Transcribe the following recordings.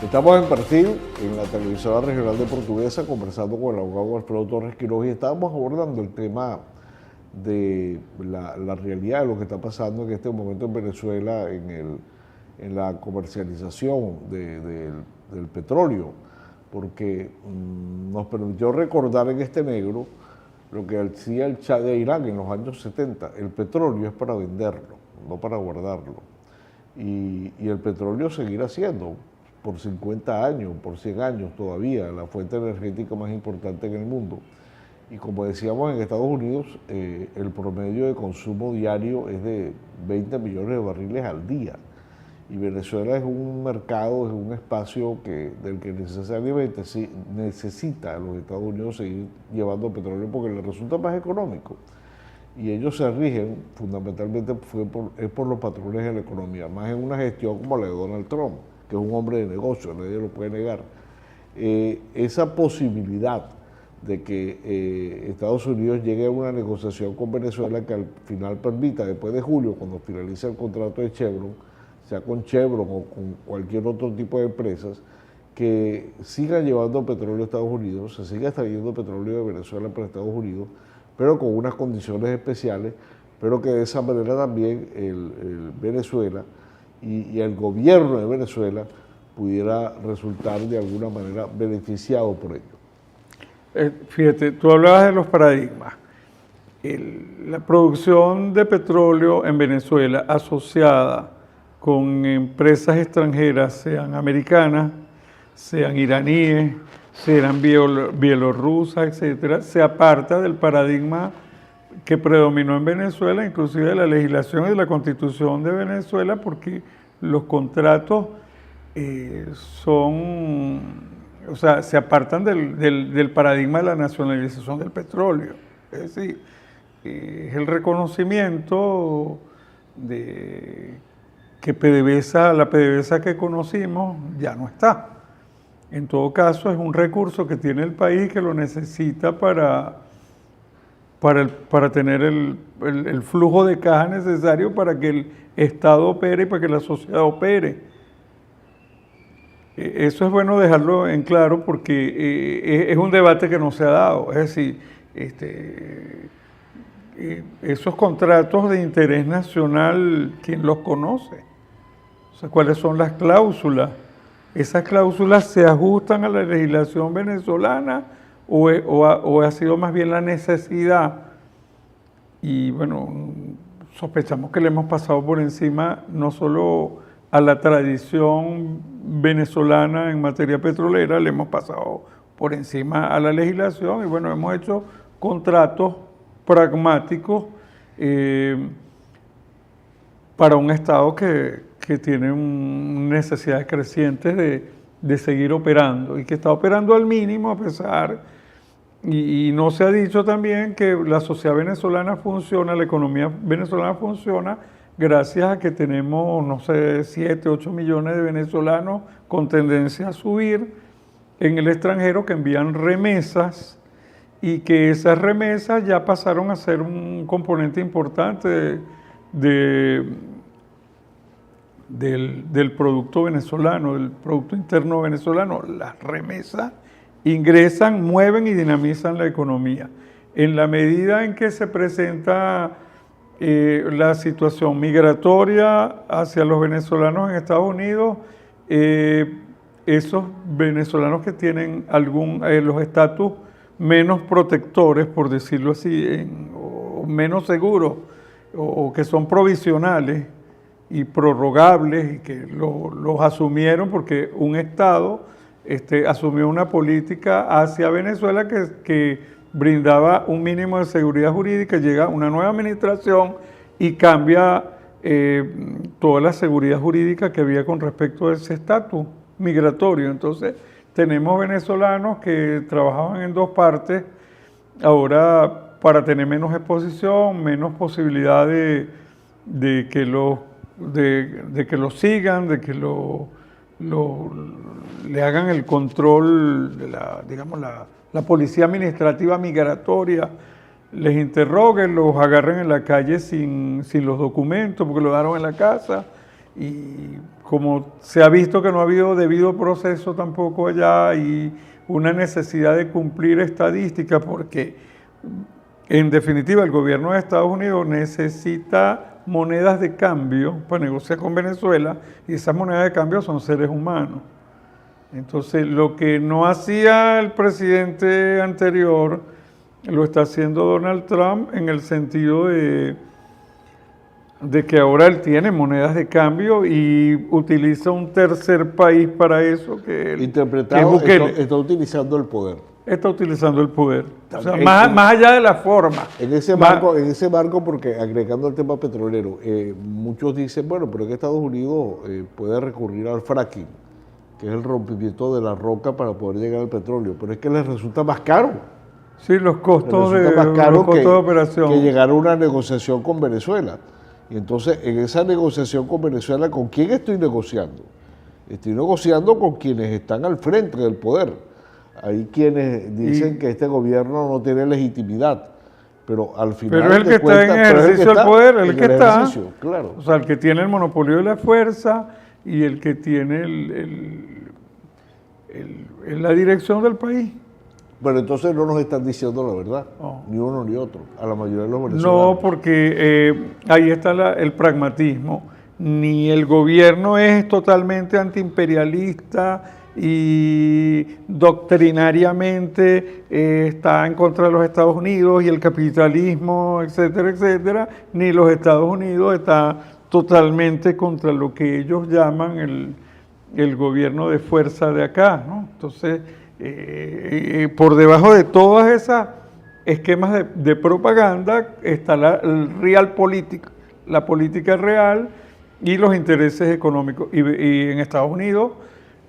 Estamos en Perfil, en la televisora regional de Portuguesa, conversando con el abogado Alfredo Torres Quiroz y estábamos abordando el tema de la realidad de lo que está pasando en este momento en Venezuela en la comercialización del petróleo, porque nos permitió recordar en este negro lo que decía el Shah de Irán en los años 70, el petróleo es para venderlo, no para guardarlo, y el petróleo seguirá siendo por 50 años, por 100 años todavía, la fuente energética más importante en el mundo. Y como decíamos, en Estados Unidos el promedio de consumo diario es de 20 millones de barriles al día. Y Venezuela es un mercado, es un espacio del que necesariamente necesita a los Estados Unidos seguir llevando petróleo porque les resulta más económico. Y ellos se rigen fundamentalmente por los patrones de la economía, más en una gestión como la de Donald Trump, que es un hombre de negocio, nadie lo puede negar. Esa posibilidad de que Estados Unidos llegue a una negociación con Venezuela que al final permita, después de julio, cuando finalice el contrato de Chevron, sea con Chevron o con cualquier otro tipo de empresas, que sigan llevando petróleo a Estados Unidos, se siga extrayendo petróleo de Venezuela para Estados Unidos, pero con unas condiciones especiales, pero que de esa manera también el Venezuela y el gobierno de Venezuela pudiera resultar de alguna manera beneficiado por ello. Fíjate, tú hablabas de los paradigmas. La producción de petróleo en Venezuela asociada con empresas extranjeras, sean americanas, sean iraníes, sean bielorrusas, etcétera, se aparta del paradigma que predominó en Venezuela, inclusive de la legislación y de la Constitución de Venezuela, porque los contratos se apartan del paradigma de la nacionalización del petróleo. Es decir, es el reconocimiento de que la PDVSA que conocimos ya no está. En todo caso, es un recurso que tiene el país que lo necesita para tener el flujo de caja necesario para que el Estado opere y para que la sociedad opere. Eso es bueno dejarlo en claro porque es un debate que no se ha dado. Es decir, esos contratos de interés nacional, ¿quién los conoce? O sea, ¿cuáles son las cláusulas? ¿Esas cláusulas se ajustan a la legislación venezolana o ha sido más bien la necesidad? Y bueno, sospechamos que le hemos pasado por encima no solo a la tradición venezolana en materia petrolera, le hemos pasado por encima a la legislación y bueno, hemos hecho contratos pragmáticos para un Estado que tiene necesidades crecientes de seguir operando y que está operando al mínimo a pesar, y no se ha dicho también que la sociedad venezolana funciona, la economía venezolana funciona gracias a que tenemos, no sé, 7, 8 millones de venezolanos con tendencia a subir en el extranjero que envían remesas y que esas remesas ya pasaron a ser un componente importante del producto venezolano, del Producto Interno venezolano. Las remesas ingresan, mueven y dinamizan la economía. En la medida en que se presenta la situación migratoria hacia los venezolanos en Estados Unidos, esos venezolanos que tienen los estatus menos protectores, por decirlo así, o menos seguros, o que son provisionales y prorrogables, y que los asumieron porque un Estado asumió una política hacia Venezuela que brindaba un mínimo de seguridad jurídica. Llega una nueva administración y cambia toda la seguridad jurídica que había con respecto a ese estatus migratorio. Entonces, tenemos venezolanos que trabajaban en dos partes, ahora para tener menos exposición, menos posibilidad de que los sigan, de que le hagan el control de la policía administrativa migratoria, les interroguen, los agarren en la calle sin los documentos porque lo dejaron en la casa y como se ha visto que no ha habido debido proceso tampoco allá y una necesidad de cumplir estadísticas, porque en definitiva el gobierno de Estados Unidos necesita monedas de cambio para negociar con Venezuela, y esas monedas de cambio son seres humanos. Entonces, lo que no hacía el presidente anterior, lo está haciendo Donald Trump en el sentido de que ahora él tiene monedas de cambio y utiliza un tercer país para eso, que interpretado, que Bukele. está utilizando el poder. Está utilizando el poder. O sea, más allá de la forma. En ese marco, porque agregando al tema petrolero, muchos dicen, bueno, pero es que Estados Unidos puede recurrir al fracking, que es el rompimiento de la roca para poder llegar al petróleo, pero es que les resulta más caro. Sí, los costos de operación. Que llegar a una negociación con Venezuela. Y entonces, en esa negociación con Venezuela, ¿con quién estoy negociando? Estoy negociando con quienes están al frente del poder. Hay quienes dicen que este gobierno no tiene legitimidad, pero al final... Pero es el que está en ejercicio del poder, el que está. Claro. O sea, el que tiene el monopolio de la fuerza y el que tiene la dirección del país. Bueno, entonces no nos están diciendo la verdad, ni uno ni otro, a la mayoría de los venezolanos. No, porque ahí está el pragmatismo. Ni el gobierno es totalmente antiimperialista y doctrinariamente está en contra de los Estados Unidos y el capitalismo, etcétera, etcétera, ni los Estados Unidos está totalmente contra lo que ellos llaman el gobierno de fuerza de acá, ¿no? Entonces, por debajo de todas esas esquemas de propaganda está el realpolitik, la política real y los intereses económicos. Y en Estados Unidos,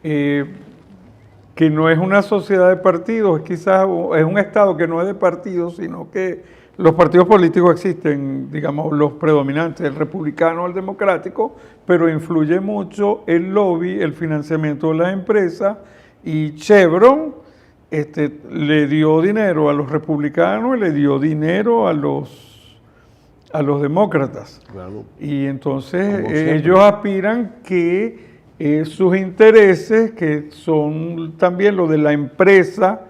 que no es una sociedad de partidos, quizás es un Estado que no es de partidos, sino que los partidos políticos existen, digamos, los predominantes, el republicano, el democrático, pero influye mucho el lobby, el financiamiento de las empresas, y Chevron le dio dinero a los republicanos y le dio dinero a los demócratas. Claro. Y entonces ellos aspiran que sus intereses, que son también los de la empresa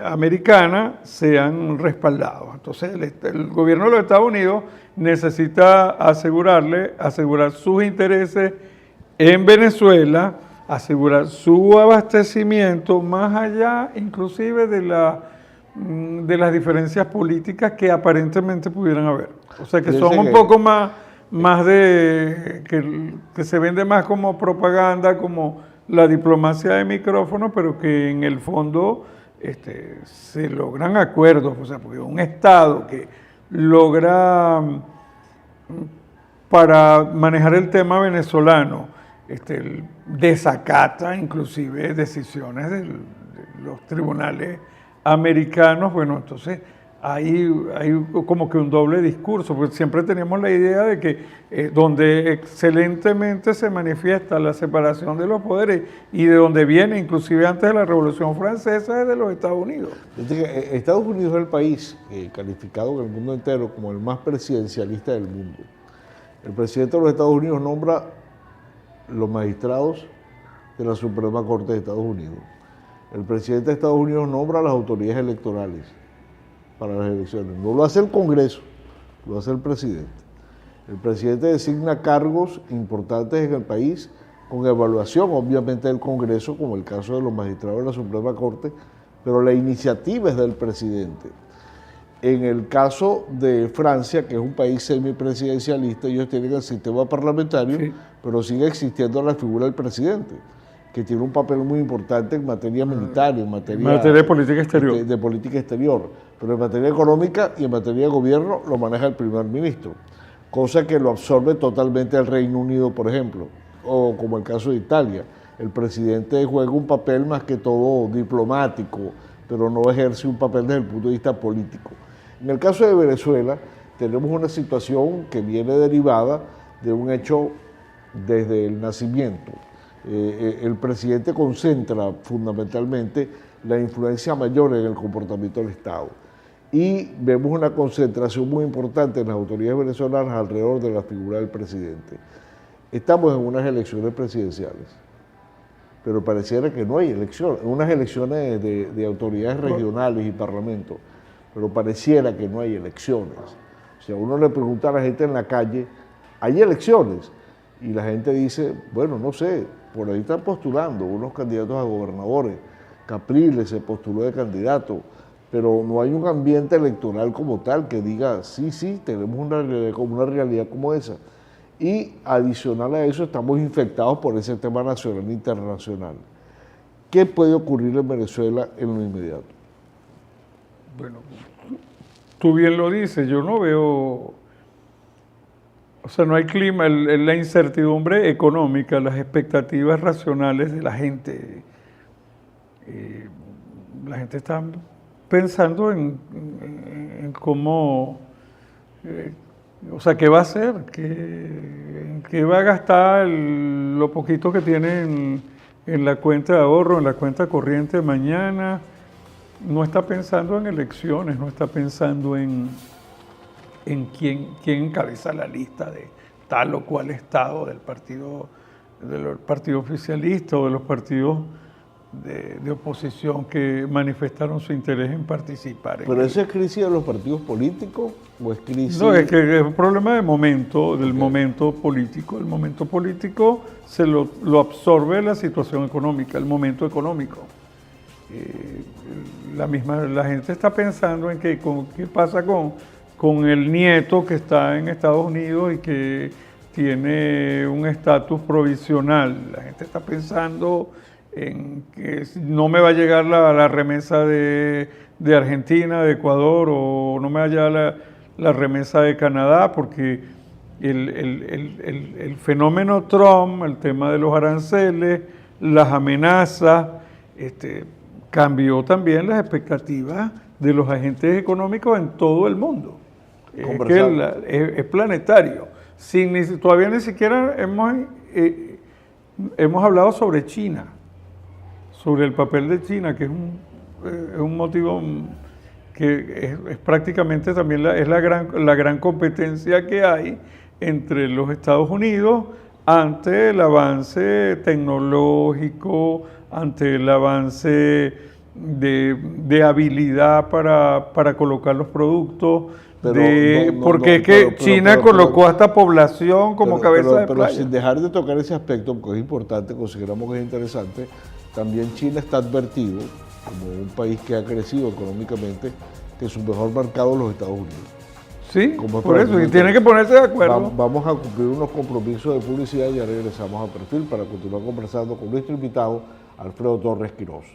americana, sean respaldados. Entonces el gobierno de los Estados Unidos necesita asegurar sus intereses en Venezuela, asegurar su abastecimiento más allá inclusive de las diferencias políticas que aparentemente pudieran haber. O sea, que son un poco más de que se vende más como propaganda, como la diplomacia de micrófono, pero que en el fondo se logran acuerdos. O sea, porque un Estado que logra, para manejar el tema venezolano, desacata inclusive decisiones de los tribunales americanos, bueno, entonces hay como que un doble discurso, porque siempre tenemos la idea de que donde excelentemente se manifiesta la separación de los poderes y de donde viene, inclusive antes de la Revolución Francesa, es de los Estados Unidos. Estados Unidos es el país calificado en el mundo entero como el más presidencialista del mundo. El presidente de los Estados Unidos nombra los magistrados de la Suprema Corte de Estados Unidos. El presidente de Estados Unidos nombra a las autoridades electorales para las elecciones. No lo hace el Congreso, lo hace el presidente. El presidente designa cargos importantes en el país con evaluación, obviamente, del Congreso, como el caso de los magistrados de la Suprema Corte, pero la iniciativa es del presidente. En el caso de Francia, que es un país semipresidencialista, ellos tienen el sistema parlamentario, sí, pero sigue existiendo la figura del presidente, que tiene un papel muy importante en materia militar, en materia de política exterior. De política exterior, pero en materia económica y en materia de gobierno lo maneja el primer ministro, cosa que lo absorbe totalmente el Reino Unido, por ejemplo, o como el caso de Italia. El presidente juega un papel más que todo diplomático, pero no ejerce un papel desde el punto de vista político. En el caso de Venezuela, tenemos una situación que viene derivada de un hecho desde el nacimiento. El presidente concentra fundamentalmente la influencia mayor en el comportamiento del Estado. Y vemos una concentración muy importante en las autoridades venezolanas alrededor de la figura del presidente. estamos en unas elecciones presidenciales, pero pareciera que no hay elecciones, unas elecciones de autoridades regionales y parlamentos, pero pareciera que no hay elecciones. O sea, uno le pregunta a la gente en la calle, ¿hay elecciones? Y la gente dice, bueno, no sé, por ahí están postulando unos candidatos a gobernadores, Capriles se postuló de candidato, pero no hay un ambiente electoral como tal que diga, sí, tenemos una realidad como esa. Y adicional a eso estamos infectados por ese tema nacional e internacional. ¿Qué puede ocurrir en Venezuela en lo inmediato? Bueno, tú bien lo dices, yo no veo, o sea, no hay clima, la incertidumbre económica, las expectativas racionales de la gente está pensando en cómo, o sea, qué va a hacer, qué va a gastar lo poquito que tiene en la cuenta de ahorro, en la cuenta corriente mañana. No está pensando en elecciones, no está pensando en quién encabeza la lista de tal o cual estado del partido oficialista o de los partidos de oposición que manifestaron su interés en participar. ¿Pero esa es crisis de los partidos políticos o es crisis...? No, es que es un problema de momento, del momento político. El momento político se lo absorbe la situación económica, el momento económico. La gente está pensando en qué pasa con el nieto que está en Estados Unidos y que tiene un estatus provisional. La gente está pensando en que no me va a llegar la remesa de Argentina, de Ecuador, o no me va a llegar la remesa de Canadá, porque el fenómeno Trump, el tema de los aranceles, las amenazas, cambió también las expectativas de los agentes económicos en todo el mundo. Es planetario. Todavía ni siquiera hemos hablado sobre China, sobre el papel de China, que es un motivo que es prácticamente también la gran competencia que hay entre los Estados Unidos ante el avance tecnológico, ante el avance de habilidad para colocar los productos, porque China colocó a esta población como cabeza de playa. Pero sin dejar de tocar ese aspecto, porque es importante, consideramos que es interesante, también China está advertido, como un país que ha crecido económicamente, que su mejor mercado es los Estados Unidos. Sí, por eso, y tienen que ponerse de acuerdo. Vamos a cumplir unos compromisos de publicidad y ya regresamos a Perfil para continuar conversando con nuestro invitado, Alfredo Torres Quirós.